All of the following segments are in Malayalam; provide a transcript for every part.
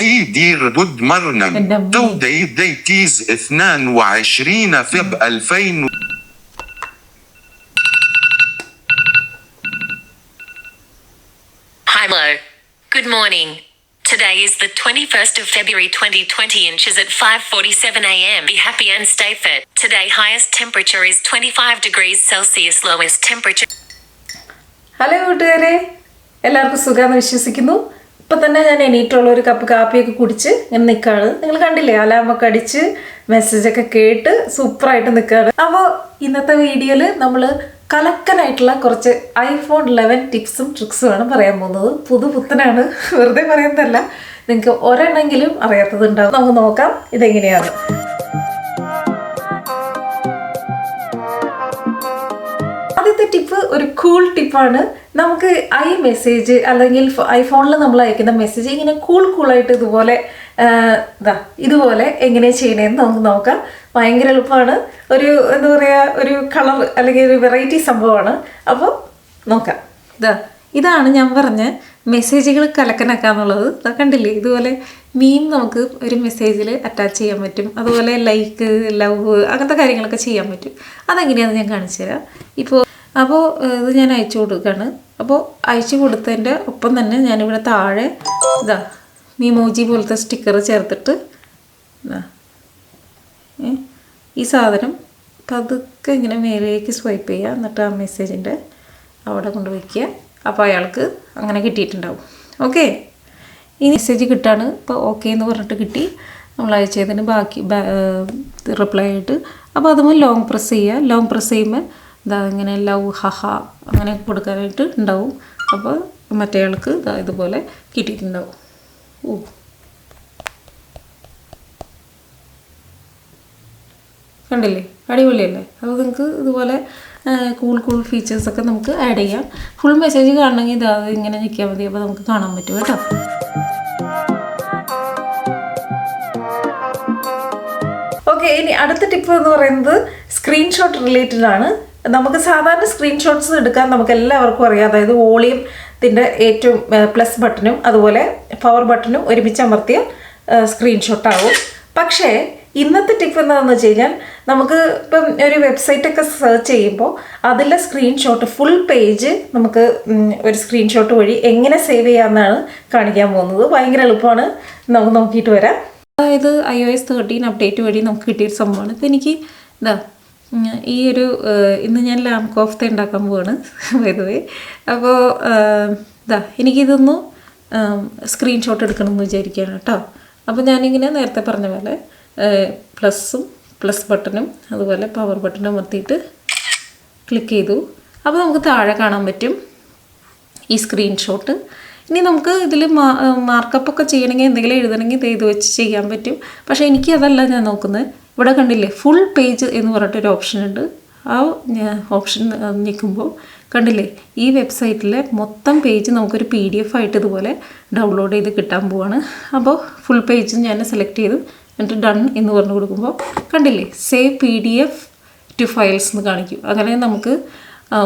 دير ضد مرنم تودعي ديتيز 22 فب 2000. Hi Mo. Good morning. Today is the 21st of February 2020 inches at 5:47 a.m. Be happy and stay fit. Today highest temperature is 25 degrees Celsius. Lowest temperature. Hello കൂട്ടുകാരെ, എല്ലാവർക്കും സുഖമാണെന്ന് വിശ്വസിക്കുന്നു. ഇപ്പം തന്നെ ഞാൻ എണീറ്റുള്ള ഒരു കപ്പ് കാപ്പിയൊക്കെ കുടിച്ച് ഇങ്ങനെ നിൽക്കുകയാണ്. നിങ്ങൾ കണ്ടില്ലേ, അലാമൊക്കെ അടിച്ച് മെസ്സേജൊക്കെ കേട്ട് സൂപ്പറായിട്ട് നിൽക്കുകയാണ്. അപ്പോൾ ഇന്നത്തെ വീഡിയോയിൽ നമ്മൾ കലക്കനായിട്ടുള്ള കുറച്ച് iPhone 11 ടിപ്സും ട്രിക്സുമാണ് പറയാൻ പോകുന്നത്. പുതുപുത്തനാണ്, വെറുതെ പറയുന്നതല്ല. നിങ്ങൾക്ക് ഒരെണ്ണെങ്കിലും അറിയാത്തതുണ്ടാവും. നമുക്ക് നോക്കാം ഇതെങ്ങനെയാണ്. ആദ്യത്തെ ടിപ്പ് ഒരു കൂൾ ടിപ്പാണ്. നമുക്ക് മെസ്സേജ് അല്ലെങ്കിൽ ഐഫോണിൽ നമ്മൾ അയക്കുന്ന മെസ്സേജ് ഇങ്ങനെ കൂളായിട്ട് ഇതുപോലെ എങ്ങനെ ചെയ്യണമെന്ന് നമുക്ക് നോക്കാം. ഭയങ്കര എളുപ്പമാണ്. ഒരു എന്താ പറയുക, ഒരു കളർ അല്ലെങ്കിൽ ഒരു വെറൈറ്റി സംഭവമാണ്. അപ്പോൾ നോക്കാം. ഇതാണ് ഞാൻ പറഞ്ഞ മെസ്സേജുകൾ കലക്കനാക്കാന്നുള്ളത്. കണ്ടില്ലേ, ഇതുപോലെ മീം നമുക്ക് ഒരു മെസ്സേജിൽ അറ്റാച്ച് ചെയ്യാൻ പറ്റും. അതുപോലെ ലൈക്ക്, ലവ്, അങ്ങനത്തെ കാര്യങ്ങളൊക്കെ ചെയ്യാൻ പറ്റും. അതെങ്ങനെയാണെന്ന് ഞാൻ കാണിച്ചു തരാം. അപ്പോൾ ഇത് ഞാൻ അയച്ചു കൊടുക്കുകയാണ്. അപ്പോൾ അയച്ചു കൊടുത്തതിൻ്റെ ഒപ്പം തന്നെ ഞാനിവിടെ താഴെ മീമോജി പോലത്തെ സ്റ്റിക്കർ ചേർത്തിട്ട് ഈ സാധനം പതുക്കെ ഇങ്ങനെ മേലേക്ക് സ്വൈപ്പ് ചെയ്യുക. എന്നിട്ട് ആ മെസ്സേജിൻ്റെ അവിടെ കൊണ്ട് വയ്ക്കുക. അപ്പോൾ അയാൾക്ക് അങ്ങനെ കിട്ടിയിട്ടുണ്ടാവും. ഓക്കെ, ഈ മെസ്സേജ് കിട്ടാണ്. ഇപ്പോൾ ഓക്കെ എന്ന് പറഞ്ഞിട്ട് കിട്ടി. നമ്മൾ അയച്ചതിന് ബാക്കി റിപ്ലൈ ആയിട്ട്. അപ്പോൾ അതുപോലെ ലോങ് പ്രസ് ചെയ്യുക. ലോങ് പ്രസ് ചെയ്യുമ്പോൾ ഇങ്ങനെ ലവ്, ഹഹ അങ്ങനെ കൊടുക്കാനായിട്ട് ഉണ്ടാവും. അപ്പോൾ മറ്റേയാൾക്ക് ഇതുപോലെ കിട്ടിയിട്ടുണ്ടാവും. കണ്ടില്ലേ, അടിപൊളിയല്ലേ? അപ്പോൾ നിങ്ങൾക്ക് ഇതുപോലെ കൂൾ ഫീച്ചേഴ്സൊക്കെ നമുക്ക് ആഡ് ചെയ്യാം. ഫുൾ മെസ്സേജ് കാണണമെങ്കിൽ ഇങ്ങനെ നിൽക്കിയാൽ മതി. അപ്പോൾ നമുക്ക് കാണാൻ പറ്റും കേട്ടോ. ഓക്കെ, ഇനി അടുത്ത ടിപ്പ് എന്ന് പറയുന്നത് സ്ക്രീൻഷോട്ട് റിലേറ്റഡ് ആണ്. നമുക്ക് സാധാരണ സ്ക്രീൻഷോട്ട്സ് എടുക്കാൻ നമുക്ക് എല്ലാവർക്കും അറിയാം. അതായത് വോളിയത്തിൻ്റെ ഏറ്റവും പ്ലസ് ബട്ടണും അതുപോലെ പവർ ബട്ടണും ഒരുമിച്ച് അമർത്തിയ സ്ക്രീൻഷോട്ടാവും. പക്ഷേ ഇന്നത്തെ ടിപ്പ് എന്താണെന്ന് വെച്ച് കഴിഞ്ഞാൽ, നമുക്ക് ഇപ്പം ഒരു വെബ്സൈറ്റൊക്കെ സെർച്ച് ചെയ്യുമ്പോൾ അതിലെ സ്ക്രീൻഷോട്ട് ഫുൾ പേജ് നമുക്ക് ഒരു സ്ക്രീൻഷോട്ട് വഴി എങ്ങനെ സേവ് ചെയ്യാമെന്നാണ് കാണിക്കാൻ പോകുന്നത്. ഭയങ്കര എളുപ്പമാണ്. നമുക്ക് നോക്കിയിട്ട് വരാം. അതായത് iOS 13 അപ്ഡേറ്റ് വഴി നമുക്ക് കിട്ടിയൊരു സംഭവമാണ്. ഇപ്പം എനിക്ക് ഈ ഒരു ഇന്ന് ഞാൻ ലാംപ് കോഫ്ത ഉണ്ടാക്കാൻ പോവാണ് വേ. അപ്പോൾ എനിക്കിതൊന്ന് സ്ക്രീൻഷോട്ട് എടുക്കണമെന്ന് വിചാരിക്കുകയാണ് കേട്ടോ. അപ്പോൾ ഞാനിങ്ങനെ നേരത്തെ പറഞ്ഞ പോലെ പ്ലസ് ബട്ടണും അതുപോലെ പവർ ബട്ടണും അമർത്തിയിട്ട് ക്ലിക്ക് ചെയ്തു. അപ്പോൾ നമുക്ക് താഴെ കാണാൻ പറ്റും ഈ സ്ക്രീൻഷോട്ട്. ഇനി നമുക്ക് ഇതിൽ മാർക്കപ്പൊക്കെ ചെയ്യണമെങ്കിൽ എന്തെങ്കിലും എഴുതണമെങ്കിൽ ഇത് വെച്ച് ചെയ്യാൻ പറ്റും. പക്ഷേ എനിക്ക് അതല്ല ഞാൻ നോക്കുന്നത്. ഇവിടെ കണ്ടില്ലേ, ഫുൾ പേജ് എന്ന് പറഞ്ഞിട്ടൊരു ഓപ്ഷൻ ഉണ്ട്. ആ ഓപ്ഷൻ നിൽക്കുമ്പോൾ കണ്ടില്ലേ, ഈ വെബ്സൈറ്റിലെ മൊത്തം പേജ് നമുക്കൊരു PDF ആയിട്ട് ഇതുപോലെ ഡൗൺലോഡ് ചെയ്ത് കിട്ടാൻ പോവാണ്. അപ്പോൾ ഫുൾ പേജ് ഞാൻ സെലക്ട് ചെയ്തു. എന്നിട്ട് ഡൺ എന്ന് പറഞ്ഞു കൊടുക്കുമ്പോൾ കണ്ടില്ലേ, സേവ് PDF ടു ഫയൽസ് എന്ന് കാണിക്കും. അങ്ങനെ നമുക്ക്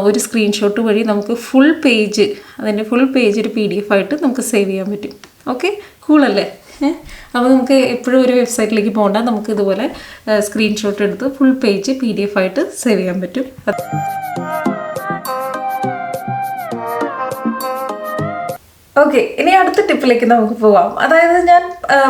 ഒരു സ്ക്രീൻഷോട്ട് വഴി നമുക്ക് ഫുൾ പേജ്, അതിൻ്റെ ഫുൾ പേജ് ഒരു PDF ആയിട്ട് നമുക്ക് സേവ് ചെയ്യാൻ പറ്റും. ഓക്കെ, കൂളല്ലേ? അപ്പോൾ നമുക്ക് എപ്പോഴും ഒരു വെബ്സൈറ്റിലേക്ക് പോകണ്ട. നമുക്ക് ഇതുപോലെ സ്ക്രീൻഷോട്ട് എടുത്ത് ഫുൾ പേജ് PDF ആയിട്ട് സേവ് ചെയ്യാൻ പറ്റും. ഓക്കെ, ഇനി അടുത്ത ടിപ്പിലേക്ക് നമുക്ക് പോവാം. അതായത് ഞാൻ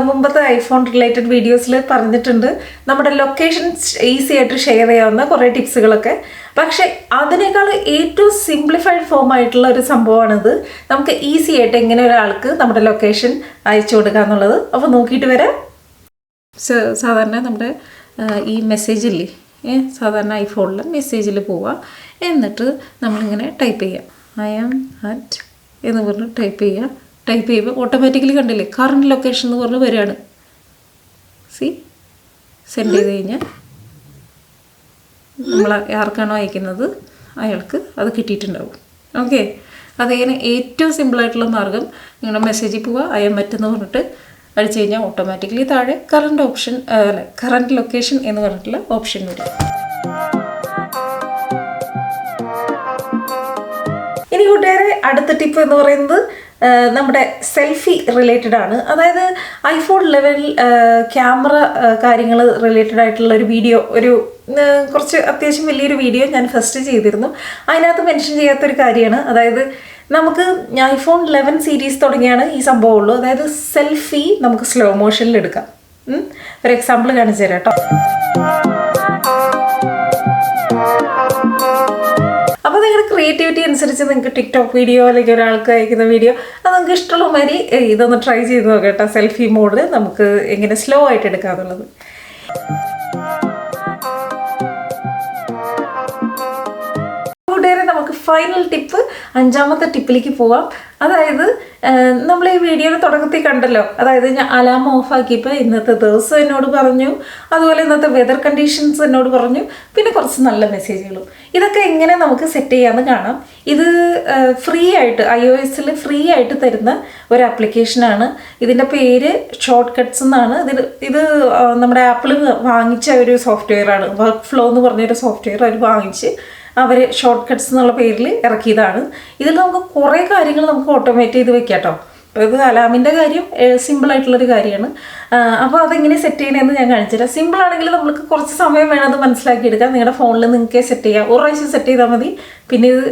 മുമ്പത്തെ ഐഫോൺ റിലേറ്റഡ് വീഡിയോസിൽ പറഞ്ഞിട്ടുണ്ട്, നമ്മുടെ ലൊക്കേഷൻ ഈസി ആയിട്ട് ഷെയർ ചെയ്യാവുന്ന കുറേ ടിപ്സുകളൊക്കെ. പക്ഷേ അതിനേക്കാൾ ഏറ്റവും സിംപ്ലിഫൈഡ് ഫോം ആയിട്ടുള്ള ഒരു സംഭവമാണിത്. നമുക്ക് ഈസി ആയിട്ട് എങ്ങനെ ഒരാൾക്ക് നമ്മുടെ ലൊക്കേഷൻ അയച്ചു കൊടുക്കുക എന്നുള്ളത്. അപ്പോൾ നോക്കിയിട്ട് വരാം. സാധാരണ നമ്മുടെ ഈ മെസ്സേജില്ലേ, സാധാരണ ഐഫോണിൽ മെസ്സേജിൽ പോവുക. എന്നിട്ട് നമ്മളിങ്ങനെ ടൈപ്പ് ചെയ്യാം, ഐ ആം അറ്റ് എന്ന് പറഞ്ഞ് ടൈപ്പ് ചെയ്യുമ്പോൾ ഓട്ടോമാറ്റിക്കലി കണ്ടില്ലേ, കറണ്ട് ലൊക്കേഷൻ എന്ന് പറഞ്ഞ് വരികയാണ്. സെൻഡ് ചെയ്ത് കഴിഞ്ഞാൽ നമ്മൾ ആർക്കാണോ അയക്കുന്നത് അയാൾക്ക് അത് കിട്ടിയിട്ടുണ്ടാവും. ഓക്കെ, അതിങ്ങനെ ഏറ്റവും സിമ്പിളായിട്ടുള്ള മാർഗ്ഗം, നിങ്ങളുടെ മെസ്സേജിൽ പോവുക, ഐ ആം അറ്റ് എന്ന് പറഞ്ഞിട്ട് അടിച്ചു കഴിഞ്ഞാൽ ഓട്ടോമാറ്റിക്കലി താഴെ കറണ്ട് ലൊക്കേഷൻ എന്ന് പറഞ്ഞിട്ടുള്ള ഓപ്ഷൻ വരും. ഇനി കൂട്ടുകാരെ, അടുത്ത ടിപ്പ് എന്ന് പറയുന്നത് നമ്മുടെ സെൽഫി റിലേറ്റഡ് ആണ്. അതായത് iPhone 11 ക്യാമറ കാര്യങ്ങൾ റിലേറ്റഡ് ആയിട്ടുള്ള ഒരു വീഡിയോ, ഒരു കുറച്ച് അത്യാവശ്യം വലിയൊരു വീഡിയോ ഞാൻ ഫസ്റ്റ് ചെയ്തിരുന്നു. അതിനകത്ത് മെൻഷൻ ചെയ്യാത്തൊരു കാര്യമാണ്, അതായത് നമുക്ക് iPhone 11 സീരീസ് തുടങ്ങിയാണ് ഈ സംഭവം ഉള്ളൂ. അതായത് സെൽഫി നമുക്ക് സ്ലോ മോഷനിൽ എടുക്കാം. ഒരു എക്സാമ്പിൾ കാണിച്ചു തരാം കേട്ടോ. അപ്പോൾ നിങ്ങളുടെ ക്രിയേറ്റിവിറ്റി അനുസരിച്ച് നിങ്ങൾക്ക് ടിക്ടോക്ക് വീഡിയോ അല്ലെങ്കിൽ ഒരാൾക്ക് അയക്കുന്ന വീഡിയോ അത് നിങ്ങൾക്ക് ഇഷ്ടമുള്ള മാതിരി ഇതൊന്ന് ട്രൈ ചെയ്ത് നോക്കാം കേട്ടോ. സെൽഫി മോഡ് നമുക്ക് എങ്ങനെ സ്ലോ ആയിട്ട് എടുക്കാന്നുള്ളത്. നമുക്ക് ഫൈനൽ ടിപ്പ്, 5ാമത്തെ ടിപ്പിലേക്ക് പോവാം. അതായത് നമ്മൾ ഈ വീഡിയോയുടെ തുടക്കത്തിൽ കണ്ടല്ലോ, അതായത് ഞാൻ അലാം ഓഫാക്കിയപ്പോൾ ഇന്നത്തെ ദിവസം എന്നോട് പറഞ്ഞു, അതുപോലെ ഇന്നത്തെ വെതർ കണ്ടീഷൻസ് എന്നോട് പറഞ്ഞു, പിന്നെ കുറച്ച് നല്ല മെസ്സേജുകളും. ഇതൊക്കെ എങ്ങനെ നമുക്ക് സെറ്റ് ചെയ്യാമെന്ന് കാണാം. ഇത് ഫ്രീ ആയിട്ട് iOS-ൽ ഫ്രീ ആയിട്ട് തരുന്ന ഒരു ആപ്ലിക്കേഷനാണ്. ഇതിൻ്റെ പേര് ഷോർട്ട് കട്ട്സ് എന്നാണ്. ഇത് നമ്മുടെ ആപ്പിൾ വാങ്ങിച്ച ഒരു സോഫ്റ്റ്വെയറാണ്. വർക്ക് ഫ്ലോ എന്ന് പറഞ്ഞൊരു സോഫ്റ്റ്വെയർ അവർ വാങ്ങിച്ച് അവർ ഷോർട്ട് കട്ട്സ് എന്നുള്ള പേരിൽ ഇറക്കിയതാണ്. ഇതിൽ നമുക്ക് കുറേ കാര്യങ്ങൾ നമുക്ക് ഓട്ടോമേറ്റ് ചെയ്ത് വെക്കാം കേട്ടോ. അപ്പോൾ ഇത് അലാമിൻ്റെ കാര്യം സിമ്പിളായിട്ടുള്ളൊരു കാര്യമാണ്. അപ്പോൾ അതെങ്ങനെ സെറ്റ് ചെയ്യണമെന്ന് ഞാൻ കാണിച്ചു തരാം. സിമ്പിളാണെങ്കിൽ നമുക്ക് കുറച്ച് സമയം വേണം അത് മനസ്സിലാക്കിയെടുക്കാം. നിങ്ങളുടെ ഫോണിൽ നിങ്ങൾക്ക് സെറ്റ് ചെയ്യാം. ഒരു പ്രാവശ്യം സെറ്റ് ചെയ്താൽ മതി, പിന്നെ ഇത്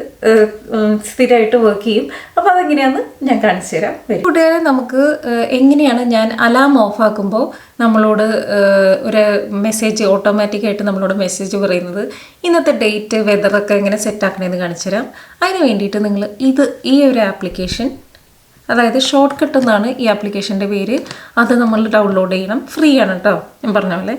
സ്ഥിരമായിട്ട് വർക്ക് ചെയ്യും. അപ്പോൾ അതെങ്ങനെയാണെന്ന് ഞാൻ കാണിച്ചു തരാം. കൂട്ടുകാരെ, നമുക്ക് എങ്ങനെയാണ് ഞാൻ അലാം ഓഫാക്കുമ്പോൾ നമ്മളോട് ഒരു മെസ്സേജ് ഓട്ടോമാറ്റിക്കായിട്ട് നമ്മളോട് മെസ്സേജ് പറയുന്നത്, ഇന്നത്തെ ഡേറ്റ് വെതറൊക്കെ എങ്ങനെ സെറ്റാക്കണമെന്ന് കാണിച്ചു തരാം. അതിന് വേണ്ടിയിട്ട് നിങ്ങൾ ഈ ഒരു ആപ്ലിക്കേഷൻ, അതായത് ഷോർട്ട് കട്ട് എന്നാണ് ഈ ആപ്ലിക്കേഷൻ്റെ പേര്, അത് നമ്മൾ ഡൗൺലോഡ് ചെയ്യണം. ഫ്രീ ആണ് കേട്ടോ, ഞാൻ പറഞ്ഞ പോലെ.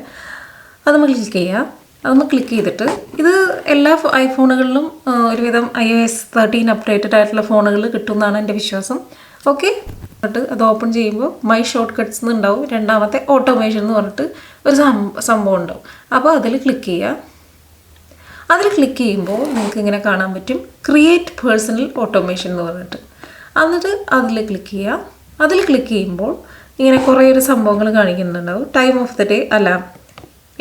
അത് നമ്മൾ ക്ലിക്ക് ചെയ്യുക. അതൊന്ന് ക്ലിക്ക് ചെയ്തിട്ട് ഇത് എല്ലാ ഐഫോണുകളിലും ഒരുവിധം iOS 13 അപ്ഡേറ്റഡ് ആയിട്ടുള്ള ഫോണുകളിൽ കിട്ടുമെന്നാണ് എൻ്റെ വിശ്വാസം. ഓക്കെ, എന്നിട്ട് അത് ഓപ്പൺ ചെയ്യുമ്പോൾ മൈ ഷോർട്ട് കട്ട്സ് എന്നുണ്ടാവും. 2ാമത്തെ ഓട്ടോമേഷൻ എന്ന് പറഞ്ഞിട്ട് ഒരു സംഭവം ഉണ്ടാവും. അപ്പോൾ അതിൽ ക്ലിക്ക് ചെയ്യുക. അതിൽ ക്ലിക്ക് ചെയ്യുമ്പോൾ നിങ്ങൾക്ക് ഇങ്ങനെ കാണാൻ പറ്റും ക്രിയേറ്റ് പേഴ്സണൽ ഓട്ടോമേഷൻ എന്ന് പറഞ്ഞിട്ട്. എന്നിട്ട് അതിൽ ക്ലിക്ക് ചെയ്യുക. അതിൽ ക്ലിക്ക് ചെയ്യുമ്പോൾ ഇങ്ങനെ കുറേ ഒരു സംഭവങ്ങൾ കാണിക്കുന്നുണ്ടാവും. Time of the day alarm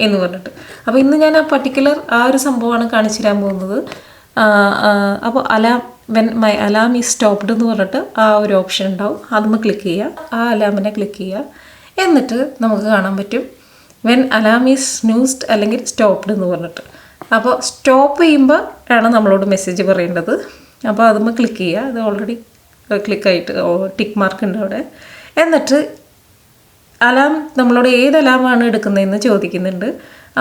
എന്ന് പറഞ്ഞിട്ട്. അപ്പോൾ ഇന്ന് ഞാൻ ആ ഒരു സംഭവമാണ് കാണിച്ചു തരാൻ പോകുന്നത്. അപ്പോൾ when my alarm is stopped എന്ന് പറഞ്ഞിട്ട് ആ ഒരു ഓപ്ഷൻ ഉണ്ടാവും. അതുമ്പോൾ ക്ലിക്ക് ചെയ്യുക. ആ അലാമിനെ ക്ലിക്ക് ചെയ്യുക. എന്നിട്ട് നമുക്ക് കാണാൻ പറ്റും വെൻ അലാം ഈസ് സ്നൂസ്ഡ് അല്ലെങ്കിൽ സ്റ്റോപ്ഡ് എന്ന് പറഞ്ഞിട്ട്. അപ്പോൾ സ്റ്റോപ്പ് ചെയ്യുമ്പോൾ ആണ് നമ്മളോട് മെസ്സേജ് പറയേണ്ടത്. അപ്പോൾ അതുമ്പോൾ ക്ലിക്ക് ചെയ്യുക. അത് ഓൾറെഡി ക്ലിക്കായിട്ട് ടിക്ക് മാർക്ക് ഉണ്ട് അവിടെ. എന്നിട്ട് അലാം നമ്മളോട് ഏത് അലാമാണ് എടുക്കുന്നതെന്ന് ചോദിക്കുന്നുണ്ട്.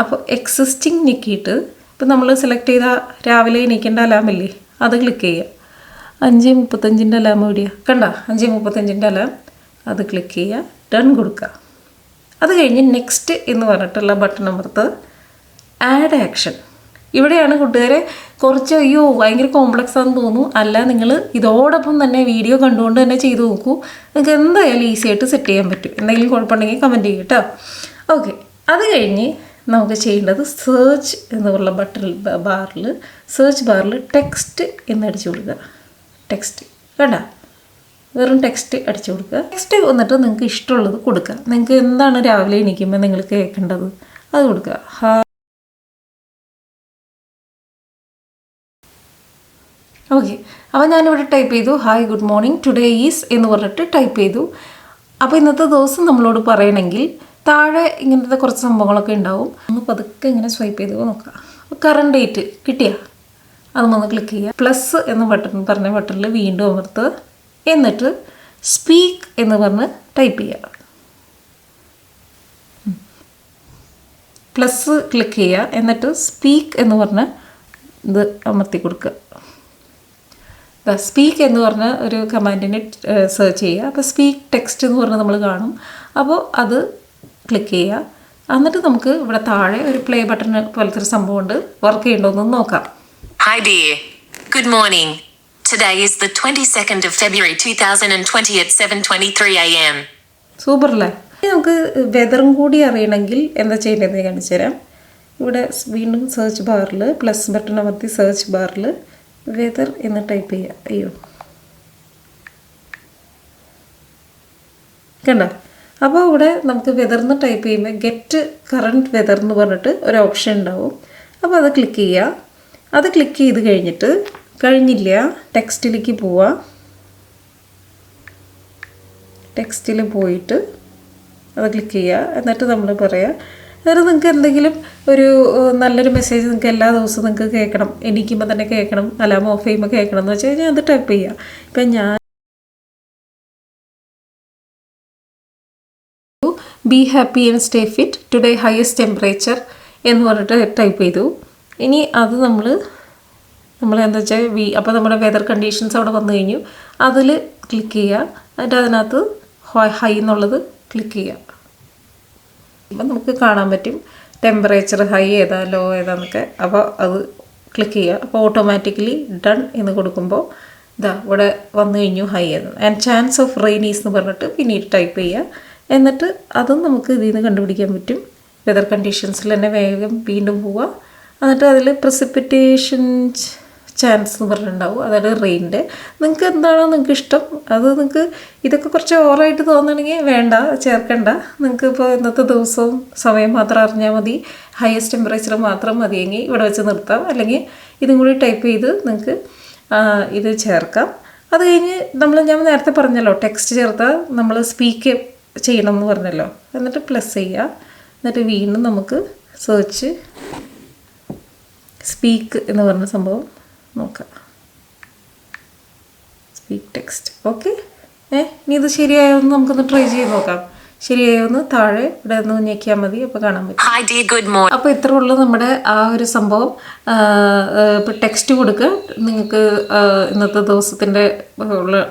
അപ്പോൾ എക്സിസ്റ്റിംഗ് ഞെക്കിയിട്ട് ഇപ്പോൾ നമ്മൾ സെലക്ട് ചെയ്ത രാവിലെ എണീക്കേണ്ട അലാമില്ലേ, അത് ക്ലിക്ക് ചെയ്യുക. 5:35 അലാം എവിടെയാണ് കണ്ട, 5:35 അലാം. അത് ക്ലിക്ക് ചെയ്യുക, ഡൺ കൊടുക്കുക. അത് കഴിഞ്ഞ് നെക്സ്റ്റ് എന്ന് പറഞ്ഞിട്ടുള്ള ബട്ടൺ അമർത്ത്. Add action. ഇവിടെയാണ് കൂട്ടുകാരെ കുറച്ച് ഭയങ്കര കോംപ്ലക്സ് ആണെന്ന് തോന്നുന്നു. അല്ല, നിങ്ങൾ ഇതോടൊപ്പം തന്നെ വീഡിയോ കണ്ടുകൊണ്ട് തന്നെ ചെയ്ത് നോക്കൂ. നിങ്ങൾക്ക് എന്തായാലും ഈസി ആയിട്ട് സെറ്റ് ചെയ്യാൻ പറ്റും. എന്തെങ്കിലും കുഴപ്പമുണ്ടെങ്കിൽ കമൻറ്റ് ചെയ്യും കേട്ടോ. ഓക്കെ, അത് കഴിഞ്ഞ് നമുക്ക് ചെയ്യേണ്ടത് സെർച്ച് എന്നുള്ള സെർച്ച് ബാറിൽ ടെക്സ്റ്റ് എന്ന് അടിച്ചു കൊടുക്കുക. ടെക്സ്റ്റ് കണ്ട, വെറും ടെക്സ്റ്റ് അടിച്ചു കൊടുക്കുക. ടെക്സ്റ്റ് വന്നിട്ട് നിങ്ങൾക്ക് ഇഷ്ടമുള്ളത് കൊടുക്കുക. നിങ്ങൾക്ക് എന്താണ് രാവിലെ എണീക്കുമ്പോൾ നിങ്ങൾ കേൾക്കേണ്ടത് അത് കൊടുക്കുക. ഓക്കെ, അപ്പോൾ ഞാനിവിടെ ടൈപ്പ് ചെയ്തു hi good morning today is എന്ന് പറഞ്ഞിട്ട് ടൈപ്പ് ചെയ്തു. അപ്പോൾ ഇന്നത്തെ ദിവസം നമ്മളോട് പറയണമെങ്കിൽ താഴെ ഇങ്ങനത്തെ കുറച്ച് സംഭവങ്ങളൊക്കെ ഉണ്ടാവും. ഒന്ന് പതുക്കെ ഇങ്ങനെ സ്വൈപ്പ് ചെയ്ത് നോക്കുക. അപ്പോൾ കറണ്ട് ഡേറ്റ് കിട്ടിയ അതുമൊന്ന് ക്ലിക്ക് ചെയ്യുക. പ്ലസ് എന്ന പറഞ്ഞ ബട്ടണിൽ വീണ്ടും അമർത്തുക. എന്നിട്ട് സ്പീക്ക് എന്ന് പറഞ്ഞ് ടൈപ്പ് ചെയ്യുക. പ്ലസ് ക്ലിക്ക് ചെയ്യുക. എന്നിട്ട് സ്പീക്ക് എന്ന് പറഞ്ഞ് ഇത് അമർത്തി കൊടുക്കുക. സ്പീക്ക് എന്ന് പറഞ്ഞ ഒരു കമാൻഡിനെ സെർച്ച് ചെയ്യുക. അപ്പോൾ സ്പീക്ക് ടെക്സ്റ്റ് എന്ന് പറഞ്ഞാൽ നമ്മൾ കാണും. അപ്പോൾ അത് ക്ലിക്ക് ചെയ്യുക. എന്നിട്ട് നമുക്ക് ഇവിടെ താഴെ ഒരു പ്ലേ ബട്ടൺ പോലത്തെ ഒരു സംഭവമുണ്ട്. വർക്ക് ചെയ്യണ്ടോന്ന് നോക്കാം. Hi dear. Good morning. Today is the 22nd of February 2020 at 7:23 AM. Super അല്ലേ? നമുക്ക് വെതറും കൂടി അറിയണമെങ്കിൽ എന്താ ചെയ്യേണ്ടതെന്ന് കാണിച്ചു തരാം. ഇവിടെ വീണ്ടും സെർച്ച് ബാറിൽ പ്ലസ് ബട്ടൺ അമർത്തി സെർച്ച് ബാറിൽ വെതർ എന്ന് ടൈപ്പ് ചെയ്യുക. കണ്ടോ? അപ്പോൾ ഇവിടെ നമുക്ക് വെതർ എന്ന് ടൈപ്പ് ചെയ്യുമ്പോൾ ഗെറ്റ് കറണ്ട് വെതർ എന്ന് പറഞ്ഞിട്ട് ഒരു ഓപ്ഷൻ ഉണ്ടാവും. അപ്പോൾ അത് ക്ലിക്ക് ചെയ്യുക. അത് ക്ലിക്ക് ചെയ്ത് കഴിഞ്ഞിട്ട് കഴിഞ്ഞില്ല ടെക്സ്റ്റിലേക്ക് പോവുക. ടെക്സ്റ്റിൽ പോയിട്ട് അത് ക്ലിക്ക് ചെയ്യുക. എന്നിട്ട് നമ്മൾ പറയുക, അതായത് നിങ്ങൾക്ക് എന്തെങ്കിലും ഒരു നല്ലൊരു മെസ്സേജ് നിങ്ങൾക്ക് എല്ലാ ദിവസവും നിങ്ങൾക്ക് കേൾക്കണം, എണീക്കുമ്പോൾ തന്നെ കേൾക്കണം, അലാം ഓഫ് ചെയ്യുമ്പോൾ കേൾക്കണം എന്ന് വെച്ച് കഴിഞ്ഞാൽ അത് ടൈപ്പ് ചെയ്യുക. ഇപ്പം ഞാൻ be happy and stay fit today highest temperature എന്ന് പറഞ്ഞിട്ട് ടൈപ്പ് ചെയ്തു. ഇനി അത് നമ്മളെന്താ വെച്ചാൽ അപ്പോൾ നമ്മുടെ വെതർ കണ്ടീഷൻസ് അവിടെ വന്നു കഴിഞ്ഞു. അതിൽ ക്ലിക്ക് ചെയ്യുക. എന്നിട്ട് അതിനകത്ത് ഹൈ എന്നുള്ളത് ക്ലിക്ക് ചെയ്യുക. അപ്പം നമുക്ക് കാണാൻ പറ്റും ടെമ്പറേച്ചർ ഹൈ ഏതാ ലോ ഏതാന്നൊക്കെ. അപ്പോൾ അത് ക്ലിക്ക് ചെയ്യുക. അപ്പോൾ ഓട്ടോമാറ്റിക്കലി ഡൺ എന്ന് കൊടുക്കുമ്പോൾ ഇവിടെ വന്നു കഴിഞ്ഞു ഹൈ എന്ന്. ആൻഡ് ചാൻസ് ഓഫ് റെയിനീസ് എന്ന് പറഞ്ഞിട്ട് പിന്നീട് ടൈപ്പ് ചെയ്യുക. എന്നിട്ട് അതും നമുക്ക് ഇതിൽ നിന്ന് കണ്ടുപിടിക്കാൻ പറ്റും. വെതർ കണ്ടീഷൻസിൽ തന്നെ വേഗം വീണ്ടും പോവുക. എന്നിട്ട് അതിൽ പ്രസിപ്പിറ്റേഷൻ ചാൻസ് എന്ന് പറഞ്ഞിട്ടുണ്ടാവും, അതായത് റെയിൻ്റെ. നിങ്ങൾക്ക് എന്താണോ നിങ്ങൾക്ക് ഇഷ്ടം അത് നിങ്ങൾക്ക് ഇതൊക്കെ കുറച്ച് ഓവറായിട്ട് തോന്നുകയാണെങ്കിൽ വേണ്ട, ചേർക്കണ്ട. നിങ്ങൾക്ക് ഇപ്പോൾ ഇന്നത്തെ ദിവസവും സമയം മാത്രം അറിഞ്ഞാൽ മതി, ഹയസ്റ്റ് ടെമ്പറേച്ചർ മാത്രം മതിയെങ്കിൽ ഇവിടെ വെച്ച് നിർത്താം. അല്ലെങ്കിൽ ഇതും കൂടി ടൈപ്പ് ചെയ്ത് നിങ്ങൾക്ക് ഇത് ചേർക്കാം. അത് കഴിഞ്ഞ് ഞാൻ നേരത്തെ പറഞ്ഞല്ലോ ടെക്സ്റ്റ് ചേർത്താൽ നമ്മൾ സ്പീക്ക് ചെയ്യണം എന്ന് പറഞ്ഞല്ലോ. എന്നിട്ട് പ്ലസ് ചെയ്യുക. എന്നിട്ട് വീണ്ടും നമുക്ക് സെർച്ച് സ്പീക്ക് എന്ന് പറഞ്ഞ സംഭവം നോക്കാം. Speak text. ഓക്കെ. ഇനി ഇത് ശരിയായോന്ന് നമുക്കൊന്ന് ട്രൈ ചെയ്ത് നോക്കാം. ശരിയായോന്ന് താഴെ ഇവിടെ ഒന്ന് ഞെക്കിയാൽ മതി, അപ്പോൾ കാണാൻ പറ്റും. അപ്പോൾ ഇത്ര ഉള്ളൂ നമ്മുടെ ആ ഒരു സംഭവം. ഇപ്പോൾ ടെക്സ്റ്റ് കൊടുക്കുക. നിങ്ങൾക്ക് ഇന്നത്തെ ദിവസത്തിൻ്റെ ഉള്ള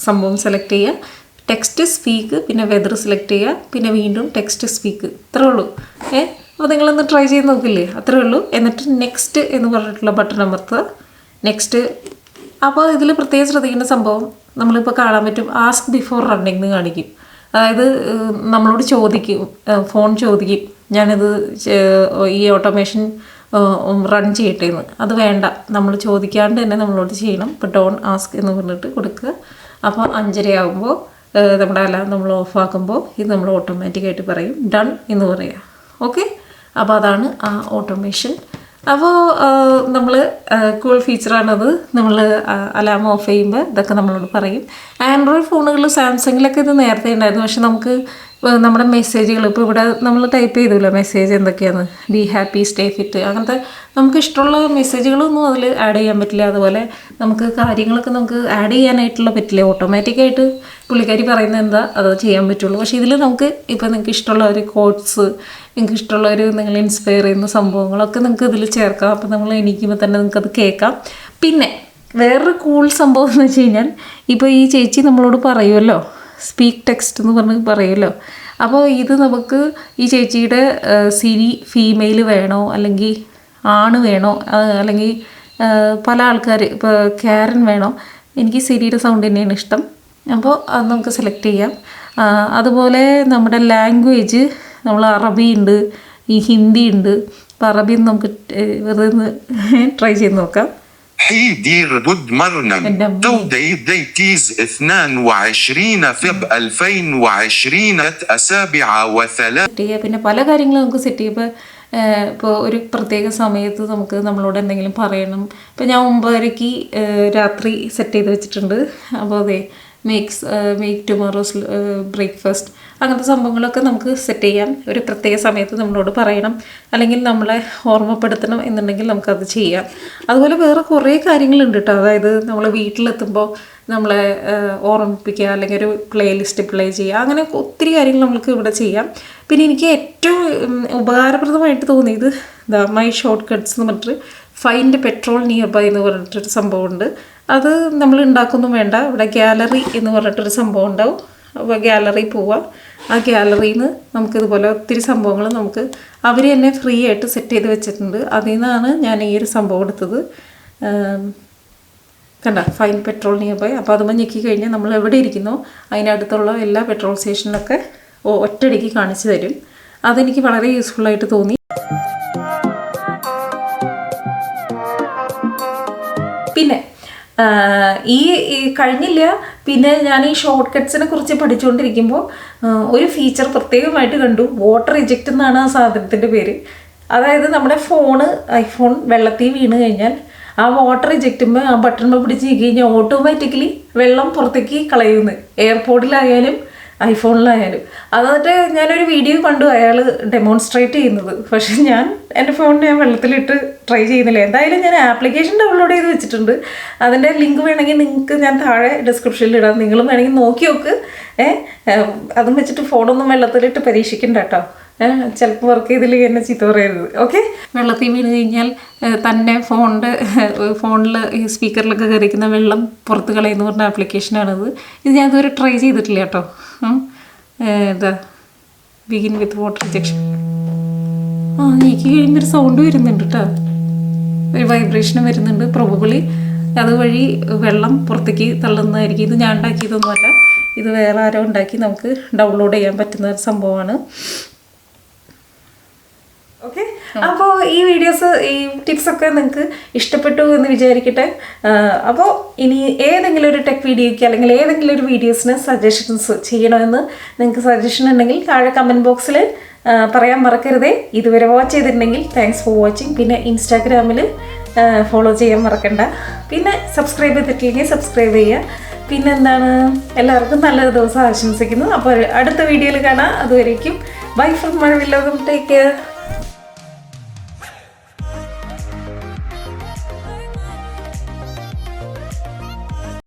സംഭവം സെലക്ട് ചെയ്യുക. ടെക്സ്റ്റ് സ്പീക്ക്, പിന്നെ വെതർ സെലക്ട് ചെയ്യുക, പിന്നെ വീണ്ടും ടെക്സ്റ്റ് സ്പീക്ക്. ഇത്രേ ഉള്ളൂ. അപ്പോൾ നിങ്ങളൊന്ന് ട്രൈ ചെയ്ത് നോക്കില്ലേ? അത്രേ ഉള്ളൂ. എന്നിട്ട് നെക്സ്റ്റ് എന്ന് പറഞ്ഞിട്ടുള്ള ബട്ടൺ അമർത്തുക. നെക്സ്റ്റ്. അപ്പോൾ ഇതിൽ പ്രത്യേകം ശ്രദ്ധിക്കേണ്ട സംഭവം നമ്മളിപ്പോൾ കാണാൻ പറ്റും ആസ്ക് ബിഫോർ റണ്ണിങ് എന്ന് കാണിക്കും. അതായത് നമ്മളോട് ചോദിക്കും, ഫോൺ ചോദിക്കും ഞാനിത് ഈ ഓട്ടോമേഷൻ റൺ ചെയ്യട്ടെ എന്ന്. അത് വേണ്ട, നമ്മൾ ചോദിക്കാണ്ട് തന്നെ നമ്മളോട് ചെയ്യണം. ഇപ്പോൾ ഡോൺ ആസ്ക് എന്ന് പറഞ്ഞിട്ട് കൊടുക്കുക. അപ്പോൾ 5:30 ആകുമ്പോൾ നമ്മുടെ അലാം നമ്മൾ ഓഫാക്കുമ്പോൾ ഇത് നമ്മൾ ഓട്ടോമാറ്റിക്കായിട്ട് പറയും ഡൺ എന്ന് പറയുക. ഓക്കെ. അപ്പോൾ അതാണ് ആ ഓട്ടോമേഷൻ. അപ്പോൾ നമ്മൾ കൂൾ ഫീച്ചറാണത്. നമ്മൾ അലാം ഓഫ് ചെയ്യുമ്പോൾ ഇതൊക്കെ നമ്മളോട് പറയും. ആൻഡ്രോയിഡ് ഫോണുകളിൽ സാംസങ്ങിലൊക്കെ ഇത് നേരത്തെ ഉണ്ടായിരുന്നു. പക്ഷെ നമുക്ക് നമ്മുടെ മെസ്സേജുകൾ ഇപ്പോൾ ഇവിടെ നമ്മൾ ടൈപ്പ് ചെയ്തില്ല മെസ്സേജ് എന്തൊക്കെയാണ്, ബി ഹാപ്പി സ്റ്റേ ഫിറ്റ്, അങ്ങനത്തെ നമുക്ക് ഇഷ്ടമുള്ള മെസ്സേജുകളൊന്നും അതിൽ ആഡ് ചെയ്യാൻ പറ്റില്ല. അതുപോലെ നമുക്ക് കാര്യങ്ങളൊക്കെ നമുക്ക് ആഡ് ചെയ്യാനായിട്ടുള്ള പറ്റില്ല. ഓട്ടോമാറ്റിക്കായിട്ട് പുള്ളിക്കാരി പറയുന്നത് എന്താ അത് ചെയ്യാൻ പറ്റുള്ളൂ. പക്ഷേ ഇതിൽ നമുക്ക് ഇപ്പോൾ നിങ്ങൾക്ക് ഇഷ്ടമുള്ള ഒരു കോട്ട്സ്, നിങ്ങൾക്ക് ഇഷ്ടമുള്ള ഒരു നിങ്ങൾ ഇൻസ്പയർ ചെയ്യുന്ന സംഭവങ്ങളൊക്കെ നിങ്ങൾക്ക് ഇതിൽ ചേർക്കാം. അപ്പോൾ നമ്മൾ എണീക്കുമ്പോൾ തന്നെ നിങ്ങൾക്കത് കേൾക്കാം. പിന്നെ വേറൊരു കൂൾ സംഭവം എന്ന് വെച്ച് കഴിഞ്ഞാൽ ഇപ്പോൾ ഈ ചേച്ചി നമ്മളോട് പറയുമല്ലോ സ്പീക്ക് ടെക്സ്റ്റ് എന്ന് പറഞ്ഞ് പറയുമല്ലോ. അപ്പോൾ ഇത് നമുക്ക് ഈ ചേച്ചിയുടെ സിരി ഫീമെയിൽ വേണോ അല്ലെങ്കിൽ ആണ് വേണോ, അല്ലെങ്കിൽ പല ആൾക്കാർ ഇപ്പോൾ കാരൻ വേണോ, എനിക്ക് സിരിയുടെ സൗണ്ട് തന്നെയാണ് ഇഷ്ടം. അപ്പോൾ അത് നമുക്ക് സെലക്ട് ചെയ്യാം. അതുപോലെ നമ്മുടെ ലാംഗ്വേജ് നമ്മൾ അറബി ഉണ്ട്, ഈ ഹിന്ദി ഉണ്ട്. അപ്പോൾ അറബി നമുക്ക് വെറുതെ ഒന്ന് ട്രൈ ചെയ്ത് നോക്കാം. حيدير ضد مرنم تودي ديتيز 22 فب 2020 أسابع وثلاث. പിന്നെ പല കാര്യങ്ങളും നമുക്ക് സെറ്റ് ചെയ്യുമ്പോൾ ഇപ്പോൾ ഒരു പ്രത്യേക സമയത്ത് നമുക്ക് നമ്മളോട് എന്തെങ്കിലും പറയണം. ഇപ്പോൾ ഞാൻ 9:30 രാത്രി സെറ്റ് ചെയ്ത് വെച്ചിട്ടുണ്ട്. അപ്പോൾ അതെ മേക്ക് ടുമോറോസ് ബ്രേക്ക്ഫാസ്റ്റ് അങ്ങനത്തെ സംഭവങ്ങളൊക്കെ നമുക്ക് സെറ്റ് ചെയ്യാം. ഒരു പ്രത്യേക സമയത്ത് നമ്മളോട് പറയണം അല്ലെങ്കിൽ നമ്മളെ ഓർമ്മപ്പെടുത്തണം എന്നുണ്ടെങ്കിൽ നമുക്കത് ചെയ്യാം. അതുപോലെ വേറെ കുറേ കാര്യങ്ങളുണ്ട് കേട്ടോ. അതായത് നമ്മൾ വീട്ടിലെത്തുമ്പോൾ നമ്മളെ ഓർമ്മിപ്പിക്കുക, അല്ലെങ്കിൽ ഒരു പ്ലേലിസ്റ്റ് പ്ലേ ചെയ്യുക, അങ്ങനെ ഒത്തിരി കാര്യങ്ങൾ നമുക്ക് ഇവിടെ ചെയ്യാം. പിന്നെ എനിക്ക് ഏറ്റവും ഉപകാരപ്രദമായിട്ട് തോന്നിയത് മൈ ഷോർട്ട് കട്ട്സ് എന്ന് പറഞ്ഞിട്ട് ഫൈൻഡ് പെട്രോൾ നിയർ ബൈ എന്ന് പറഞ്ഞിട്ടൊരു സംഭവമുണ്ട്. അത് നമ്മൾ ഉണ്ടാക്കൊന്നും വേണ്ട. ഇവിടെ ഗാലറി എന്ന് പറഞ്ഞിട്ടൊരു സംഭവം ഉണ്ടാവും. അപ്പോൾ ഗാലറി പോവുക. ആ ഗാലറിയിൽ നിന്ന് നമുക്കിതുപോലെ ഒത്തിരി സംഭവങ്ങൾ നമുക്ക് അവർ തന്നെ ഫ്രീ ആയിട്ട് സെറ്റ് ചെയ്ത് വെച്ചിട്ടുണ്ട്. അതിൽ നിന്നാണ് ഞാൻ ഈ ഒരു സംഭവം എടുത്തത്. കണ്ട ഫൈൻ പെട്രോൾ നിയർ ബൈ. അപ്പോൾ അതുമ്പോൾ ഞെക്കി കഴിഞ്ഞാൽ നമ്മൾ എവിടെ ഇരിക്കുന്നോ അതിനടുത്തുള്ള എല്ലാ പെട്രോൾ സ്റ്റേഷനിലൊക്കെ ഒറ്റയടിക്ക് കാണിച്ചു തരും. അതെനിക്ക് വളരെ യൂസ്ഫുള്ളായിട്ട് തോന്നി. പിന്നെ ഈ കഴിഞ്ഞില്ല, പിന്നെ ഞാൻ ഈ ഷോർട്ട് കട്ട്സിനെ കുറിച്ച് പഠിച്ചുകൊണ്ടിരിക്കുമ്പോൾ ഒരു ഫീച്ചർ പ്രത്യേകമായിട്ട് കണ്ടു. വാട്ടർ ഇജക്റ്റ് എന്നാണ് ആ സാധനത്തിൻ്റെ പേര്. അതായത് നമ്മുടെ ഐഫോൺ വെള്ളത്തിൽ വീണ് കഴിഞ്ഞാൽ ആ വാട്ടർ ഇജക്റ്റുമ്പോൾ ആ ബട്ടൺമേൽ പിടിച്ച് കഴിഞ്ഞാൽ ഓട്ടോമാറ്റിക്കലി വെള്ളം പുറത്തേക്ക് കളയുന്നു. എയർപോർട്ടിലായാലും ഐഫോണിലായാലും. എന്നിട്ട് ഞാനൊരു വീഡിയോ കണ്ടു അയാൾ ഡെമോൺസ്ട്രേറ്റ് ചെയ്യുന്നത്. പക്ഷേ എൻ്റെ ഫോണിൽ ഞാൻ വെള്ളത്തിലിട്ട് ട്രൈ ചെയ്യുന്നില്ല. എന്തായാലും ഞാൻ ആപ്ലിക്കേഷൻ ഡൗൺലോഡ് ചെയ്ത് വെച്ചിട്ടുണ്ട്. അതിൻ്റെ ലിങ്ക് വേണമെങ്കിൽ നിങ്ങൾക്ക് ഞാൻ താഴെ ഡിസ്ക്രിപ്ഷനിൽ ഇടാം. നിങ്ങളും വേണമെങ്കിൽ നോക്കി നോക്ക്. അതും വെച്ചിട്ട് ഫോണൊന്നും വെള്ളത്തിലിട്ട് പരീക്ഷിക്കണ്ട കേട്ടോ. ചിലപ്പോൾ വർക്ക് ചെയ്തില്ലെങ്കിൽ എന്നെ ചീത്ത പറയരുത്. ഓക്കെ, വെള്ളത്തിൽ വീണ് കഴിഞ്ഞാൽ തന്നെ ഫോണിൽ ഈ സ്പീക്കറിലൊക്കെ കയറിക്കുന്ന വെള്ളം പുറത്ത് കളയുന്ന പറഞ്ഞ ആപ്ലിക്കേഷനാണിത്. ഇത് ഞാൻ ഇതുവരെ ട്രൈ ചെയ്തിട്ടില്ല കേട്ടോ. ഇതാ ബിഗിൻ വിത്ത് വാട്ടർ റിജക്ഷൻ. നീക്കി കഴിയുമ്പോൾ ഒരു സൗണ്ട് വരുന്നുണ്ട് കേട്ടോ, ഒരു വൈബ്രേഷൻ വരുന്നുണ്ട്. പ്രോബബിളി അതുവഴി വെള്ളം പുറത്തേക്ക് തള്ളുന്നതായിരിക്കും. ഇത് ഞാൻ ഉണ്ടാക്കിയതൊന്നുമല്ല, ഇത് വേറെ ആരോ ഉണ്ടാക്കി നമുക്ക് ഡൗൺലോഡ് ചെയ്യാൻ പറ്റുന്ന ഒരു സംഭവമാണ്. ഓക്കെ, അപ്പോൾ ഈ വീഡിയോസ്, ഈ ടിപ്സൊക്കെ നിങ്ങൾക്ക് ഇഷ്ടപ്പെട്ടു എന്ന് വിചാരിക്കട്ടെ. അപ്പോൾ ഇനി ഏതെങ്കിലും ഒരു ടെക് വീഡിയോയ്ക്ക് അല്ലെങ്കിൽ ഏതെങ്കിലും ഒരു വീഡിയോസിന് സജഷൻസ് ചെയ്യണമെന്ന് നിങ്ങൾക്ക് സജഷൻ ഉണ്ടെങ്കിൽ താഴെ കമൻറ്റ് ബോക്സിൽ പറയാൻ മറക്കരുതേ. ഇതുവരെ വാച്ച് ചെയ്തിട്ടുണ്ടെങ്കിൽ താങ്ക്സ് ഫോർ വാച്ചിങ്. പിന്നെ ഇൻസ്റ്റാഗ്രാമിൽ ഫോളോ ചെയ്യാൻ മറക്കണ്ട. പിന്നെ സബ്സ്ക്രൈബ് ചെയ്തിട്ടില്ലെങ്കിൽ സബ്സ്ക്രൈബ് ചെയ്യുക. പിന്നെ എന്താണ്, എല്ലാവർക്കും നല്ലൊരു ദിവസം ആശംസിക്കുന്നു. അപ്പോൾ അടുത്ത വീഡിയോയിൽ കാണാം. അതുവരേക്കും bye from Mazhavillokam. Take care.